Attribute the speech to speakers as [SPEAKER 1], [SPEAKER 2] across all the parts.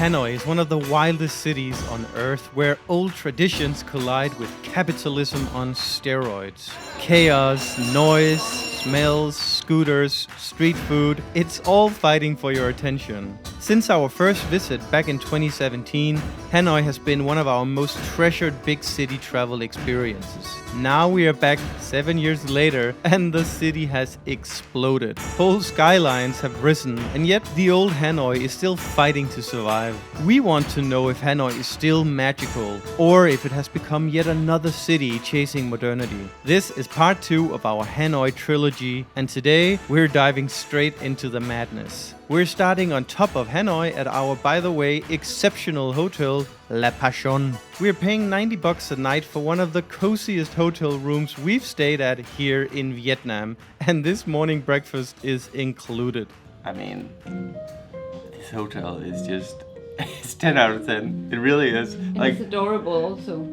[SPEAKER 1] Hanoi is one of the wildest cities on earth, where old traditions collide with capitalism on steroids. Chaos, noise, smells, scooters, street food, it's all fighting for your attention. Since our first visit back in 2017, Hanoi has been one of our most treasured big city travel experiences. Now we are back 7 years later and the city has exploded. Whole skylines have risen, and yet the old Hanoi is still fighting to survive. We want to know if Hanoi is still magical or if it has become yet another city chasing modernity. This is part 2 of our Hanoi Trilogy, and today we're diving straight into the madness. We're starting on top of Hanoi at our, by the way, exceptional hotel, La Passion. We're paying $90 a night for one of the coziest hotel rooms we've stayed at here in Vietnam, and this morning breakfast is included.
[SPEAKER 2] I mean, this hotel is just, it's 10 out of 10. It really is.
[SPEAKER 3] And it's adorable also.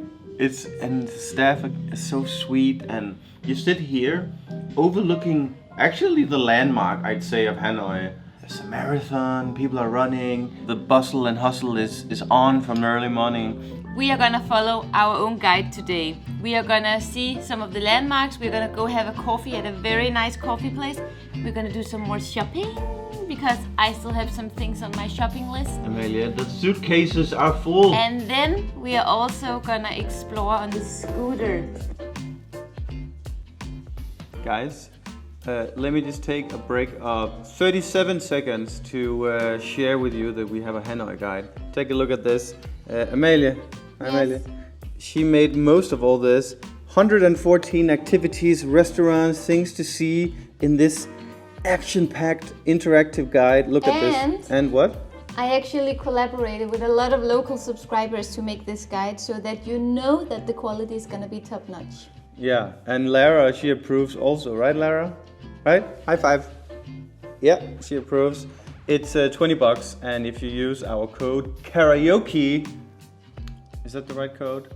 [SPEAKER 2] And the staff is so sweet, and you sit here overlooking actually the landmark, I'd say, of Hanoi. There's a marathon, people are running, the bustle and hustle is on from the early morning.
[SPEAKER 3] We are gonna follow our own guide today. We are gonna see some of the landmarks. We're gonna go have a coffee at a very nice coffee place. We're gonna do some more shopping because I still have some things on my shopping list.
[SPEAKER 2] Amelia, the suitcases are full.
[SPEAKER 3] And then we are also gonna explore on the scooter.
[SPEAKER 2] Guys, let me just take a break of 37 seconds to share with you that we have a Hanoi guide. Take a look at this. Amelia,
[SPEAKER 3] Yes.
[SPEAKER 2] she made most of all this. 114 activities, restaurants, things to see in this action-packed interactive guide. Look at this. And what?
[SPEAKER 4] I actually collaborated with a lot of local subscribers to make this guide so that you know that the quality is going to be top-notch.
[SPEAKER 2] Yeah, and Lara, she approves also, right, Lara? Right? High five. Yeah, she approves. It's $20, and if you use our code karaoke, is that the right code?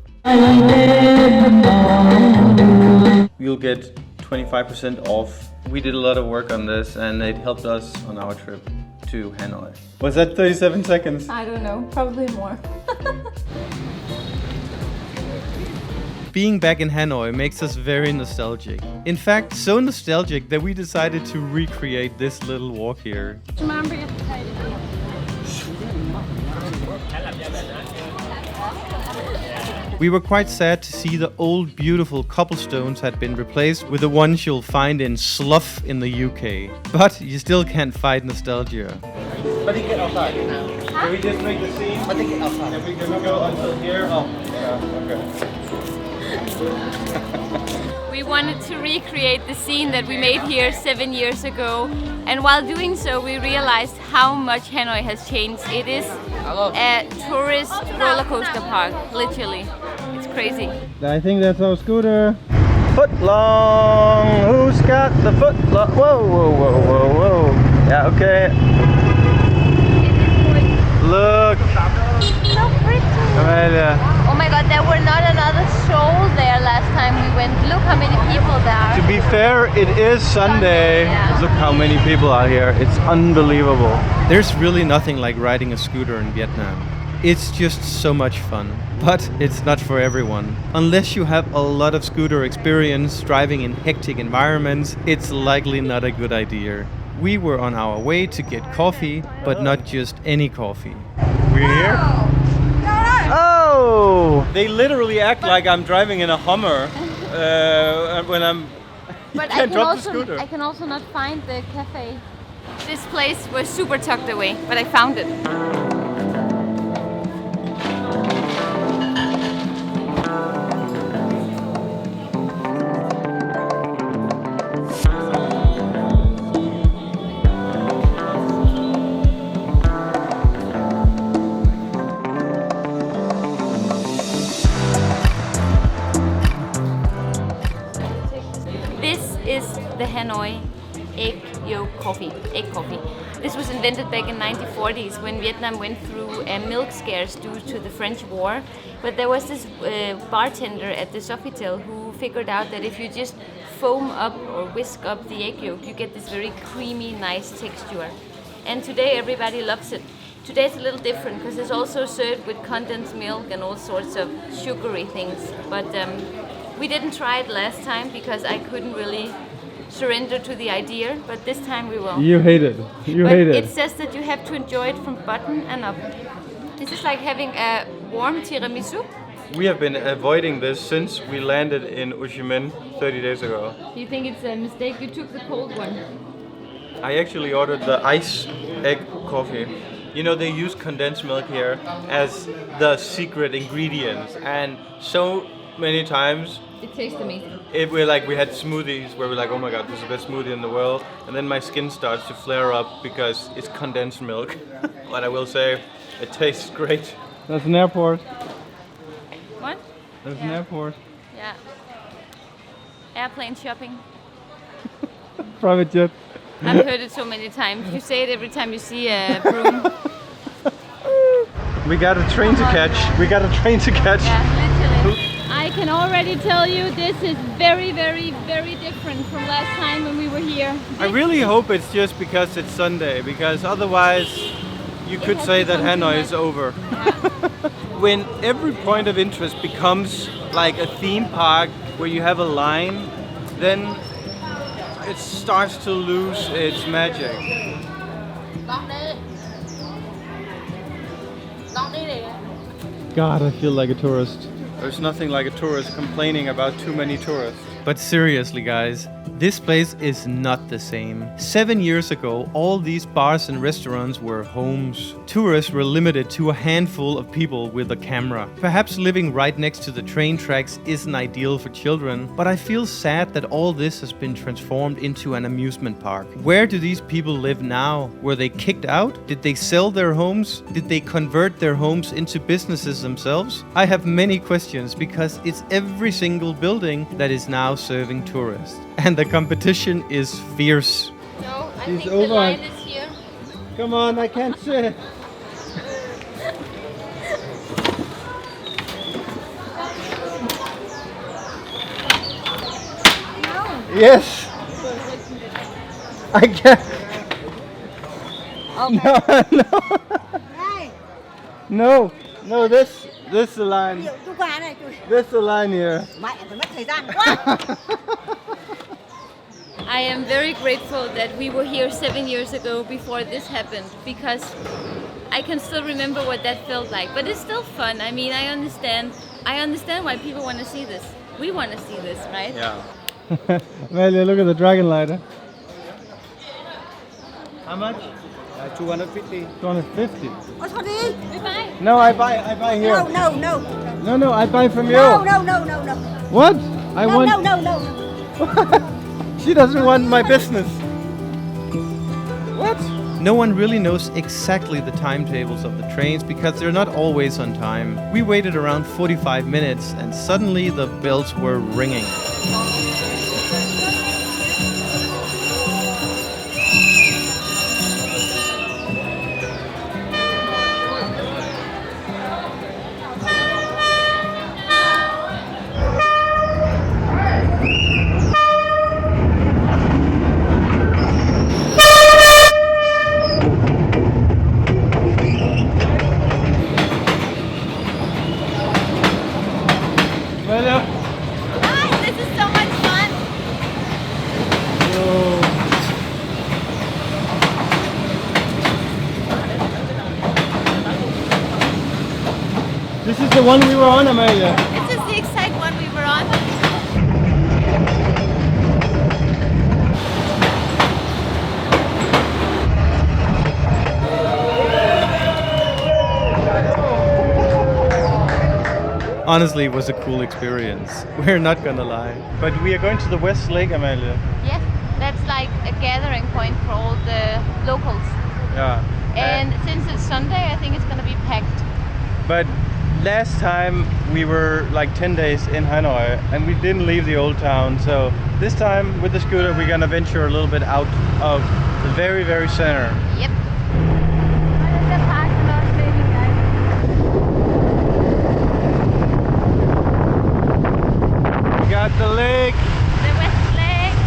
[SPEAKER 2] You'll get 25% off. We did a lot of work on this, and it helped us on our trip to Hanoi. Was that 37 seconds?
[SPEAKER 4] I don't know, probably more.
[SPEAKER 1] Being back in Hanoi makes us very nostalgic. In fact, so nostalgic that we decided to recreate this little walk here. We were quite sad to see the old beautiful cobblestones had been replaced with the ones you'll find in Slough in the UK. But you still can't fight nostalgia.
[SPEAKER 2] Can we just make the scene? Can we go until here? Oh, yeah, okay.
[SPEAKER 3] We wanted to recreate the scene that we made here 7 years ago, and while doing so we realized how much Hanoi has changed. It is a tourist roller coaster park, literally. It's crazy.
[SPEAKER 2] I think that's our scooter. Foot long. Who's got the foot long? Whoa, whoa, whoa, whoa, whoa. Yeah, okay. Look.
[SPEAKER 3] So pretty.
[SPEAKER 2] Amelia.
[SPEAKER 3] Oh my god, there were not another soul there last time we went. Look how many people there are.
[SPEAKER 2] To be fair, it is Sunday.
[SPEAKER 3] Yeah.
[SPEAKER 2] Look how many people are here. It's unbelievable.
[SPEAKER 1] There's really nothing like riding a scooter in Vietnam. It's just so much fun. But it's not for everyone. Unless you have a lot of scooter experience driving in hectic environments, it's likely not a good idea. We were on our way to get coffee, but not just any coffee.
[SPEAKER 2] We're here? Oh! They literally act like I'm driving in a Hummer when I'm...
[SPEAKER 3] But I can also not find the cafe. This place was super tucked away, but I found it. The Hanoi egg coffee. This was invented back in 1940s when Vietnam went through a milk scarce due to the French War. But there was this bartender at the Sofitel who figured out that if you just foam up or whisk up the egg yolk, you get this very creamy, nice texture. And today everybody loves it. Today's a little different because it's also served with condensed milk and all sorts of sugary things. But we didn't try it last time because I couldn't really surrender to the idea. But this time we will.
[SPEAKER 1] You hate it. You hate it.
[SPEAKER 3] It says that you have to enjoy it from bottom and up. This is like having a warm tiramisu.
[SPEAKER 1] We have been avoiding this since we landed in Ho Chi Minh 30 days ago.
[SPEAKER 3] You think it's a mistake? You took the cold one.
[SPEAKER 1] I actually ordered the ice egg coffee. You know, they use condensed milk here as the secret ingredient, and so many times
[SPEAKER 3] It tastes amazing.
[SPEAKER 1] we had smoothies where we're like, oh my god, this is the best smoothie in the world, and then my skin starts to flare up because it's condensed milk. But I will say, it tastes great. That's an airport.
[SPEAKER 3] What?
[SPEAKER 1] That's an airport.
[SPEAKER 3] Yeah. Airplane shopping.
[SPEAKER 1] Private jet.
[SPEAKER 3] I've heard it so many times. You say it every time you see a broom.
[SPEAKER 1] We got a train to catch. We got a train to catch.
[SPEAKER 3] Yeah, literally. I can already tell you this is very, very, very different from last time when we were here.
[SPEAKER 1] I really hope it's just because it's Sunday, because otherwise you could say that Hanoi is over. When every point of interest becomes like a theme park where you have a line, then it starts to lose its magic. God, I feel like a tourist. There's nothing like a tourist complaining about too many tourists. But seriously, guys, this place is not the same. 7 years ago, all these bars and restaurants were homes. Tourists were limited to a handful of people with a camera. Perhaps living right next to the train tracks isn't ideal for children, but I feel sad that all this has been transformed into an amusement park. Where do these people live now? Were they kicked out? Did they sell their homes? Did they convert their homes into businesses themselves? I have many questions because it's every single building that is now serving tourists. And the competition is fierce.
[SPEAKER 3] No, I
[SPEAKER 1] She's
[SPEAKER 3] think
[SPEAKER 1] over.
[SPEAKER 3] the line is here.
[SPEAKER 1] Come on, I can't sit. Yes. I can't. No, no, this is the line. This is the line here.
[SPEAKER 3] I am very grateful that we were here 7 years ago before this happened, because I can still remember what that felt like. But it's still fun. I mean, I understand why people want to see this. We want to see this, right?
[SPEAKER 1] Yeah. Amelia, look at the dragon lighter. How much?
[SPEAKER 5] 250.
[SPEAKER 1] 250.
[SPEAKER 3] We buy.
[SPEAKER 1] No, I buy here.
[SPEAKER 5] No.
[SPEAKER 1] No, I buy from you.
[SPEAKER 5] No.
[SPEAKER 1] What? I want.
[SPEAKER 5] No.
[SPEAKER 1] She doesn't want my business. What? No one really knows exactly the timetables of the trains because they're not always on time. We waited around 45 minutes and suddenly the bells were ringing.
[SPEAKER 3] This is so much fun.
[SPEAKER 1] This is the one we were on, Amelia.
[SPEAKER 3] This is the exact one we were on.
[SPEAKER 1] Honestly, it was a cool experience. We're not gonna lie. But we are going to the West Lake, Amelia.
[SPEAKER 3] Yes, that's like a gathering point for all the locals.
[SPEAKER 1] Yeah.
[SPEAKER 3] And since it's Sunday, I think it's gonna be packed.
[SPEAKER 1] But last time we were like 10 days in Hanoi and we didn't leave the old town. So this time with the scooter, we're gonna venture a little bit out of the very, very center.
[SPEAKER 3] Yep.
[SPEAKER 1] We got the lake.
[SPEAKER 3] The West Lake.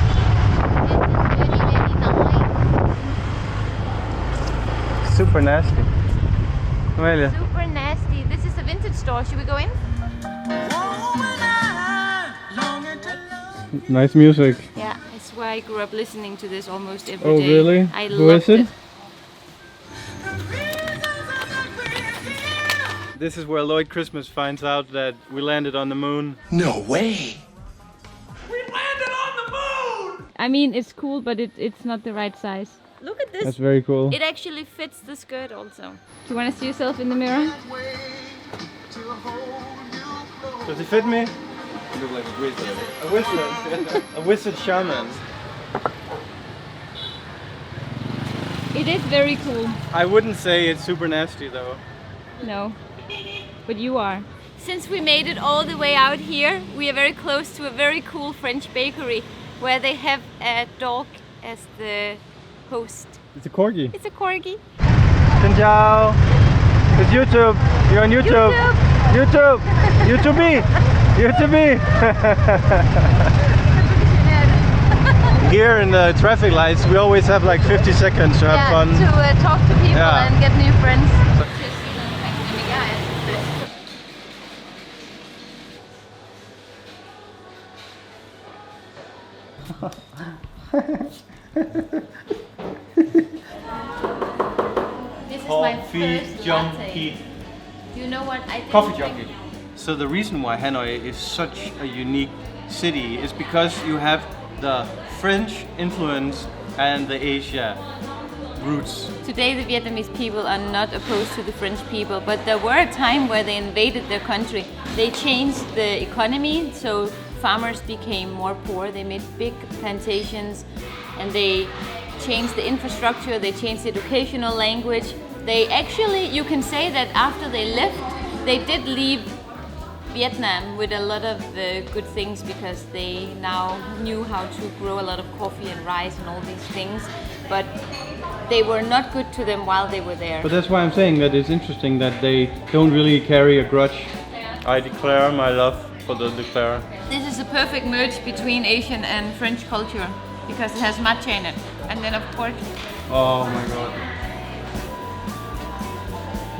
[SPEAKER 3] This is very, very nice.
[SPEAKER 1] Super nasty. Amelia.
[SPEAKER 3] Super nasty. This is the vintage store. Should we go in?
[SPEAKER 1] Nice music.
[SPEAKER 3] Yeah, it's why I grew up listening to this almost every
[SPEAKER 1] Oh,
[SPEAKER 3] day.
[SPEAKER 1] really?
[SPEAKER 3] I
[SPEAKER 1] Who
[SPEAKER 3] loved
[SPEAKER 1] is it?
[SPEAKER 3] it.
[SPEAKER 1] This is where Lloyd Christmas finds out that we landed on the moon.
[SPEAKER 6] No way!
[SPEAKER 3] I mean, it's cool, but it's not the right size. Look at this.
[SPEAKER 1] That's very cool.
[SPEAKER 3] It actually fits the skirt also. Do you want to see yourself in the mirror?
[SPEAKER 1] Does it fit me? You look like a wizard. A wizard? A wizard shaman.
[SPEAKER 3] It is very cool.
[SPEAKER 1] I wouldn't say it's super nasty though.
[SPEAKER 3] No, but you are. Since we made it all the way out here, we are very close to a very cool French bakery where they have a dog as the host.
[SPEAKER 1] It's a corgi.
[SPEAKER 3] It's a corgi.
[SPEAKER 1] Xin chào. It's YouTube. You're on YouTube. YouTube. YouTube. YouTube. Here in the traffic lights, we always have like 50 seconds to have fun.
[SPEAKER 3] To talk to people
[SPEAKER 1] Yeah.
[SPEAKER 3] and get new friends. This is my
[SPEAKER 1] Coffee
[SPEAKER 3] first
[SPEAKER 1] junkie.
[SPEAKER 3] latte. Do you know what I did?
[SPEAKER 1] Coffee junkie. So the reason why Hanoi is such a unique city is because you have the French influence and the Asia roots.
[SPEAKER 3] Today the Vietnamese people are not opposed to the French people, but there were a time where they invaded their country. They changed the economy, so farmers became more poor. They made big plantations and they changed the infrastructure, they changed the educational language. They actually, you can say that after they left, they did leave Vietnam with a lot of good things because they now knew how to grow a lot of coffee and rice and all these things, but they were not good to them while they were there.
[SPEAKER 1] But that's why I'm saying that it's interesting that they don't really carry a grudge. I declare my love for the declare.
[SPEAKER 3] This is a perfect merge between Asian and French culture because it has matcha in it. And then of course,
[SPEAKER 1] Oh my god.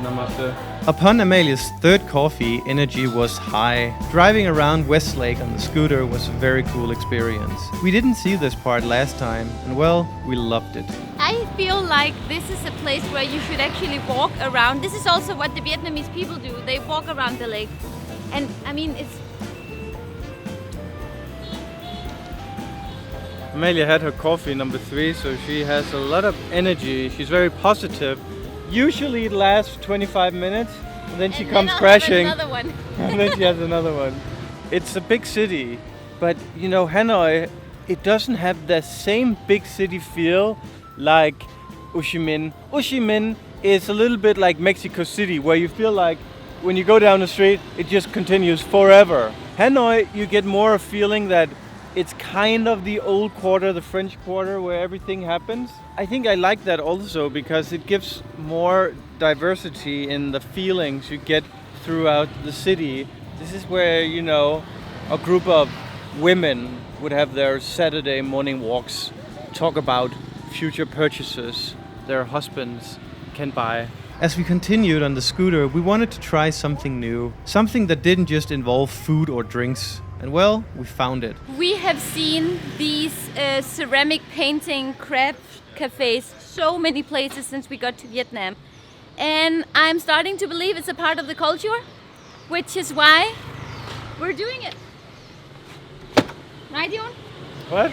[SPEAKER 1] Namaste.
[SPEAKER 7] Upon Amelia's third coffee, energy was high. Driving around Westlake on the scooter was a very cool experience. We didn't see this part last time, and well, we loved it.
[SPEAKER 3] I feel like this is a place where you should actually walk around. This is also what the Vietnamese people do. They walk around the lake. And I mean, it's
[SPEAKER 1] Amelia had her coffee number 3, so she has a lot of energy. She's very positive. Usually it lasts 25 minutes, and then she
[SPEAKER 3] and
[SPEAKER 1] comes
[SPEAKER 3] then I'll
[SPEAKER 1] crashing,
[SPEAKER 3] have another one.
[SPEAKER 1] and then she has another one. It's a big city, but you know, Hanoi, it doesn't have the same big city feel like Ho Chi Minh. Ho Chi Minh is a little bit like Mexico City, where you feel like when you go down the street, it just continues forever. Hanoi, you get more a feeling that it's kind of the old quarter, the French quarter, where everything happens. I think I like that also because it gives more diversity in the feelings you get throughout the city. This is where, you know, a group of women would have their Saturday morning walks, talk about future purchases their husbands can buy.
[SPEAKER 7] As we continued on the scooter, we wanted to try something new. Something that didn't just involve food or drinks. And well, we found it.
[SPEAKER 3] We have seen these ceramic painting craft cafes so many places since we got to Vietnam. And I'm starting to believe it's a part of the culture, which is why we're doing it. Right, Jon?
[SPEAKER 1] What?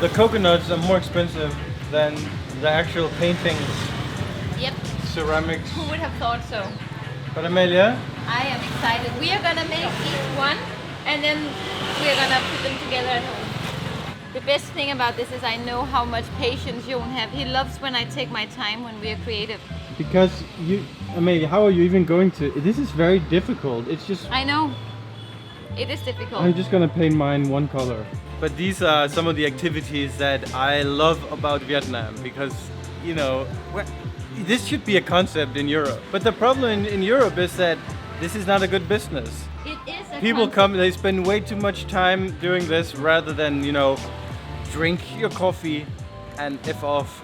[SPEAKER 1] The coconuts are more expensive than the actual paintings,
[SPEAKER 3] Yep.
[SPEAKER 1] ceramics.
[SPEAKER 3] Who would have thought so?
[SPEAKER 1] But Amelia,
[SPEAKER 3] I am excited. We are gonna make each one and then we're gonna put them together at home. The best thing about this is I know how much patience Jon have. He loves when I take my time when we are creative.
[SPEAKER 1] because you, Amelia, how are you even going to? This is very difficult. It's just,
[SPEAKER 3] I know. It is difficult.
[SPEAKER 1] I'm just gonna paint mine one color. But these are some of the activities that I love about Vietnam because, you know, This should be a concept in Europe. But the problem in Europe is that this is not a good business.
[SPEAKER 3] It is a
[SPEAKER 1] People
[SPEAKER 3] concept.
[SPEAKER 1] come, they spend way too much time doing this rather than, drink your coffee and F off.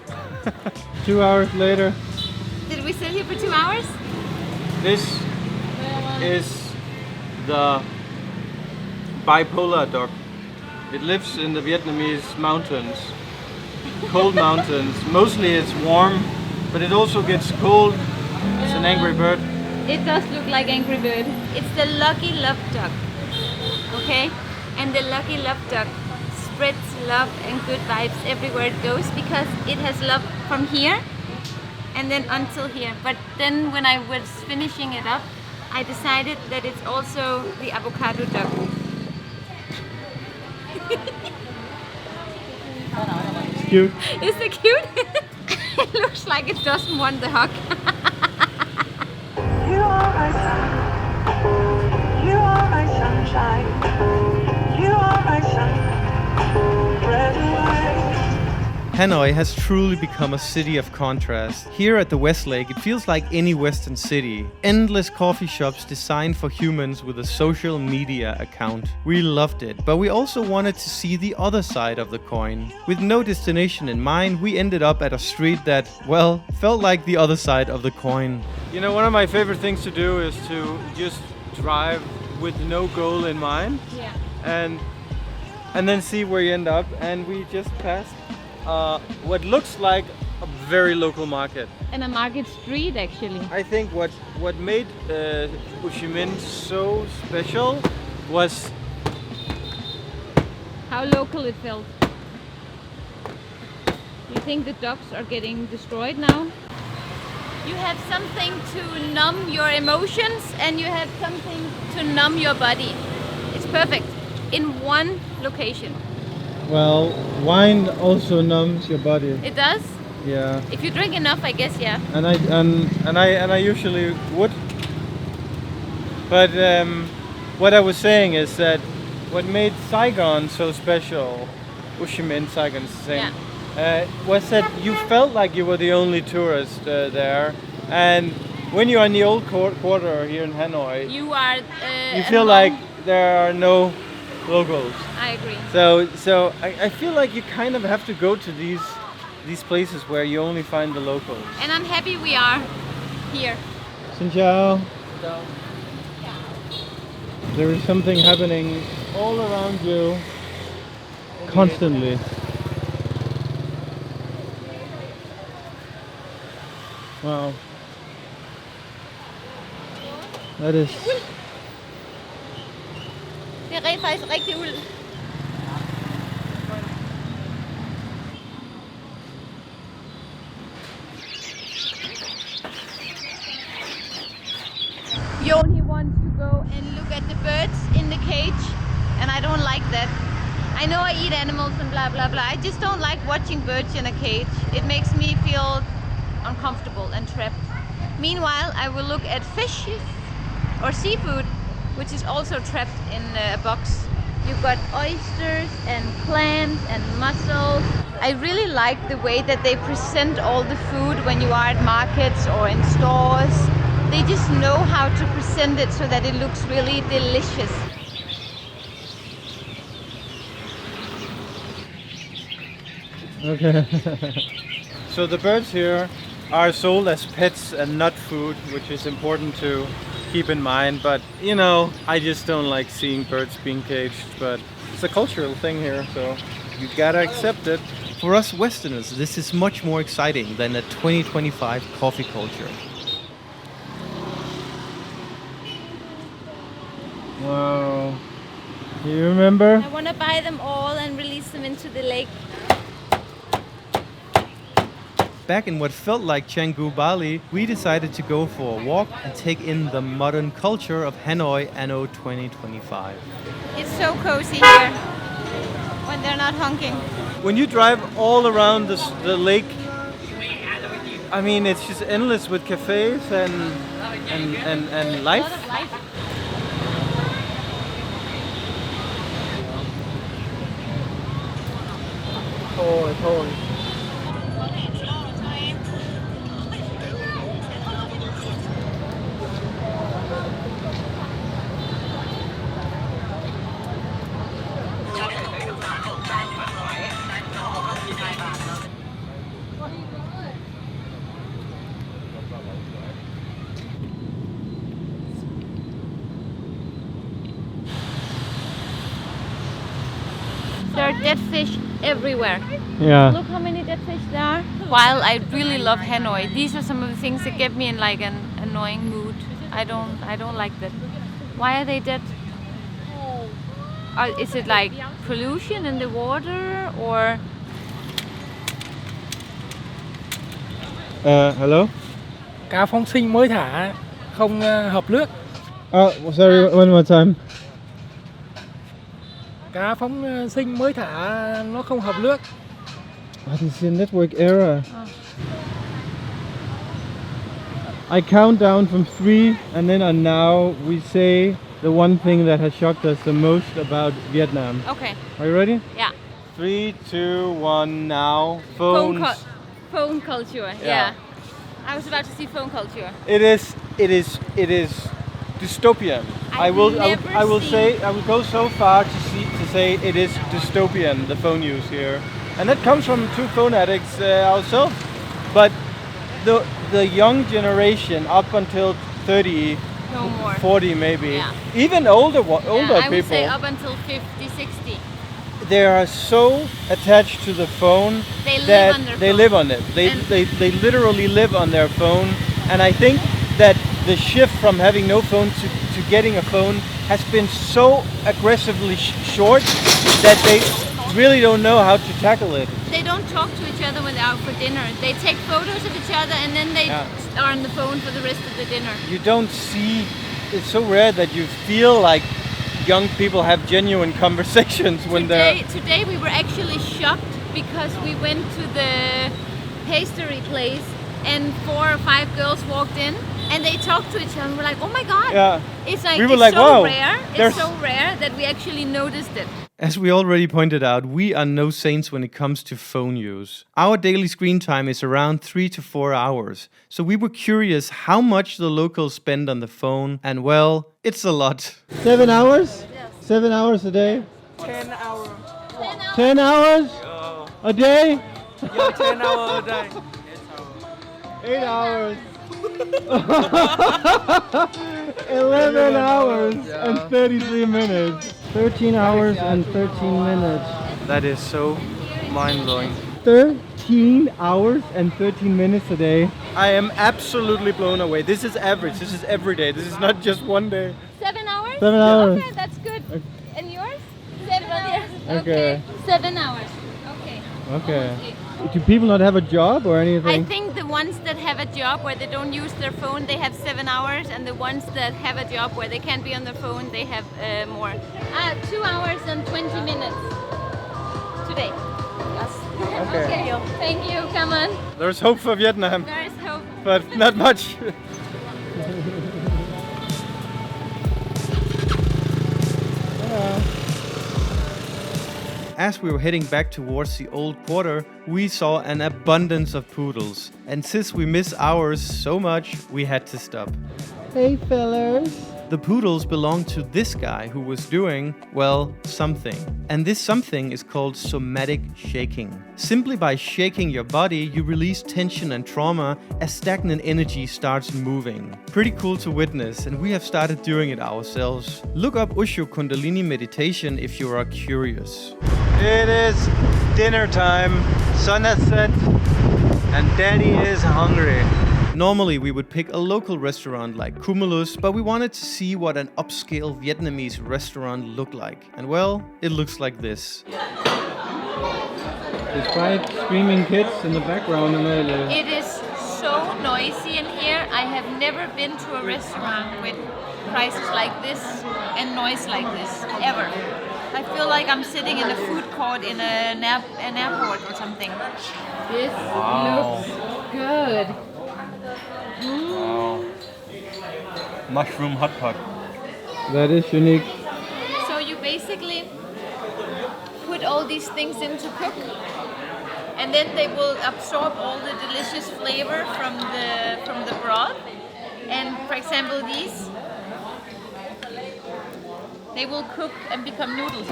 [SPEAKER 1] 2 hours later.
[SPEAKER 3] Did we sit here for 2 hours?
[SPEAKER 1] This is the bipolar duck. It lives in the Vietnamese mountains, cold mountains. Mostly it's warm, but it also gets cold. It's an angry bird.
[SPEAKER 3] It does look like Angry Bird. It's the lucky love duck, okay? And the lucky love duck spreads love and good vibes everywhere it goes because it has love from here and then until here. But then when I was finishing it up, I decided that it's also the avocado duck.
[SPEAKER 1] It's cute.
[SPEAKER 3] Is it cute? It looks like it doesn't want the hug.
[SPEAKER 6] You are my sun. You are my sunshine. You are my sun. Red light.
[SPEAKER 7] Hanoi has truly become a city of contrast. Here at the West Lake, it feels like any Western city. Endless coffee shops designed for humans with a social media account. We loved it, but we also wanted to see the other side of the coin. With no destination in mind, we ended up at a street that, well, felt like the other side of the coin.
[SPEAKER 1] One of my favorite things to do is to just drive with no goal in mind.
[SPEAKER 3] Yeah.
[SPEAKER 1] And then see where you end up. And we just passed what looks like a very local market.
[SPEAKER 3] And a market street actually.
[SPEAKER 1] I think what made Ho Chi Minh so special was
[SPEAKER 3] How local it felt. You think the ducks are getting destroyed now? You have something to numb your emotions and you have something to numb your body. It's perfect in one location.
[SPEAKER 1] well, wine also numbs your body.
[SPEAKER 3] It does?
[SPEAKER 1] Yeah,
[SPEAKER 3] If you drink enough, I guess, yeah.
[SPEAKER 1] and I usually would. But what I was saying is that what made Saigon so special, Ho Chi Minh, Saigon, is the same, was that you felt like you were the only tourist there. And when you're in the old quarter here in Hanoi,
[SPEAKER 3] You are.
[SPEAKER 1] you feel like there are no locals.
[SPEAKER 3] I agree.
[SPEAKER 1] So I feel like you kind of have to go to these places where you only find the locals.
[SPEAKER 3] And I'm happy we are here.
[SPEAKER 1] Xin chào. There is something happening all around you constantly. Wow. That is
[SPEAKER 3] Det er faktisk rigtig uld. Jon, he wants to go and look at the birds in the cage, and I don't like that. I know I eat animals and blah blah blah. I just don't like watching birds in a cage. It makes me feel uncomfortable and trapped. Meanwhile, I will look at fishes or seafood, which is also trapped in a box. You've got oysters and clams and mussels. I really like the way that they present all the food when you are at markets or in stores. They just know how to present it so that it looks really delicious.
[SPEAKER 1] okay. So the birds here are sold as pets and not food, which is important to keep in mind. But I just don't like seeing birds being caged. But it's a cultural thing here, so you gotta accept it.
[SPEAKER 7] For us Westerners, this is much more exciting than a 2025 coffee culture.
[SPEAKER 1] Wow. Do you remember?
[SPEAKER 3] I want to buy them all and release them into the lake.
[SPEAKER 7] Back in what felt like Canggu, Bali, we decided to go for a walk and take in the modern culture of Hanoi anno 2025.
[SPEAKER 3] It's so cozy here when they're not honking.
[SPEAKER 1] When you drive all around the lake, I mean, it's just endless with cafes and
[SPEAKER 3] A
[SPEAKER 1] life.
[SPEAKER 3] lot of life. There are dead fish everywhere.
[SPEAKER 1] Yeah.
[SPEAKER 3] Look how many dead fish there are. While I really love Hanoi, these are some of the things that get me in like an annoying mood. I don't like that. Why are they dead? Is it like pollution in the water or?
[SPEAKER 1] Hello?
[SPEAKER 8] Cá phóng sinh mới thả không hợp nước.
[SPEAKER 1] Oh, sorry, one more time.
[SPEAKER 8] Cá phóng sinh mới thả nó không hợp nước.
[SPEAKER 1] What is the network error? I count down from 3 and then on now we say the one thing that has shocked us the most about Vietnam.
[SPEAKER 3] Okay.
[SPEAKER 1] Are you ready?
[SPEAKER 3] Yeah.
[SPEAKER 1] 3, 2, 1, now. Phones.
[SPEAKER 3] Phone culture. Yeah. I was about to see phone culture.
[SPEAKER 1] It is dystopian. I will go so far to say it is dystopian, the phone use here. And that comes from two phone addicts ourselves. But the young generation up until 30,
[SPEAKER 3] No more.
[SPEAKER 1] 40 maybe,
[SPEAKER 3] Yeah.
[SPEAKER 1] even older
[SPEAKER 3] I would
[SPEAKER 1] people,
[SPEAKER 3] say up until 50, 60.
[SPEAKER 1] they are so attached to the phone
[SPEAKER 3] They live
[SPEAKER 1] that
[SPEAKER 3] on their
[SPEAKER 1] they
[SPEAKER 3] phone.
[SPEAKER 1] live on it. They literally live on their phone. And I think that the shift from having no phone to getting a phone has been so aggressively short that they really don't know how to tackle it.
[SPEAKER 3] They don't talk to each other when they're out for dinner. They take photos of each other and then they are on the phone for the rest of the dinner.
[SPEAKER 1] You don't see, it's so rare that you feel like young people have genuine conversations when
[SPEAKER 3] Today we were actually shocked because we went to the pastry place and 4 or 5 girls walked in and they talked to each other and we're like, oh my god.
[SPEAKER 1] Yeah.
[SPEAKER 3] It's like,
[SPEAKER 1] We were
[SPEAKER 3] it's
[SPEAKER 1] like,
[SPEAKER 3] so
[SPEAKER 1] wow,
[SPEAKER 3] rare.
[SPEAKER 1] there's-
[SPEAKER 3] It's so rare that we actually noticed it.
[SPEAKER 7] As we already pointed out, we are no saints when it comes to phone use. Our daily screen time is around 3 to 4 hours. So we were curious how much the locals spend on the phone, and well, it's a lot.
[SPEAKER 1] 7 hours? 7 hours a day?
[SPEAKER 8] 10 hours.
[SPEAKER 1] 10 hours a day?
[SPEAKER 8] 10 hours a day.
[SPEAKER 1] 8 hours. 11 hours and 33 minutes. 13 hours and 13 minutes. That is so mind-blowing. 13 hours and 13 minutes a day. I am absolutely blown away. This is average. This is every day. This is not just one day.
[SPEAKER 3] 7 hours?
[SPEAKER 1] 7 hours.
[SPEAKER 3] Okay, that's good. And yours? 7 hours.
[SPEAKER 1] Okay.
[SPEAKER 3] 7 hours. Okay.
[SPEAKER 1] Okay. Do people not have a job or
[SPEAKER 3] I
[SPEAKER 1] anything?
[SPEAKER 3] think the ones that have a job where they don't use their phone, they have 7 hours, and the ones that have a job where they can't be on their phone, they have more. 2 hours and 20 minutes today. Yes.
[SPEAKER 1] Okay.
[SPEAKER 3] Thank you. Come on.
[SPEAKER 1] There's hope for Vietnam,
[SPEAKER 3] There is hope.
[SPEAKER 1] but not much.
[SPEAKER 7] As we were heading back towards the old quarter, we saw an abundance of poodles. And since we miss ours so much, we had to stop.
[SPEAKER 1] Hey fellas.
[SPEAKER 7] The poodles belong to this guy who was doing, well, something. And this something is called somatic shaking. Simply by shaking your body, you release tension and trauma as stagnant energy starts moving. Pretty cool to witness, and we have started doing it ourselves. Look up Osho Kundalini meditation if you are curious.
[SPEAKER 1] It is dinner time. Sun has set, and Daddy is hungry.
[SPEAKER 7] Normally we would pick a local restaurant like Cumulus, but we wanted to see what an upscale Vietnamese restaurant looked like. And well, it looks like this.
[SPEAKER 1] Despite screaming kids in the background,
[SPEAKER 3] It is so noisy in here. I have never been to a restaurant with prices like this and noise like this, ever. I feel like I'm sitting in a food court in an airport or something. This looks good.
[SPEAKER 1] Wow. Mushroom hot pot. That is unique.
[SPEAKER 3] So you basically put all these things in to cook, and then they will absorb all the delicious flavor from the broth. And for example, these, they will cook and become noodles.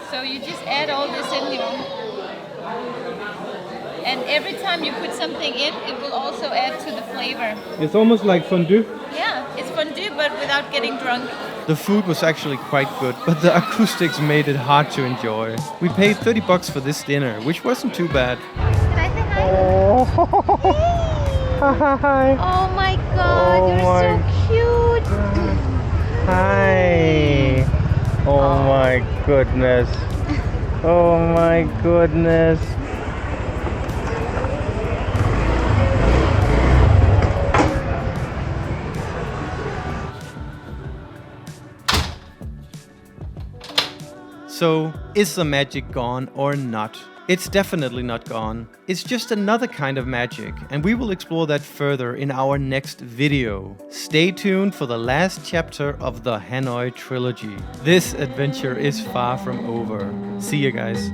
[SPEAKER 3] So you just add all this in here. And every time you put something in, it will also add to the flavor.
[SPEAKER 1] It's almost like fondue.
[SPEAKER 3] Yeah, it's fondue but without getting drunk.
[SPEAKER 1] The food was actually quite good, but the acoustics made it hard to enjoy. We paid $30 for this dinner, which wasn't too bad.
[SPEAKER 4] Can I say hi?
[SPEAKER 1] Hi.
[SPEAKER 4] Oh my god, you're so cute.
[SPEAKER 1] Hi. Oh my goodness. Oh my goodness. So, is the magic gone or not? It's definitely not gone. It's just another kind of magic, and we will explore that further in our next video. Stay tuned for the last chapter of the Hanoi Trilogy. This adventure is far from over. See you guys.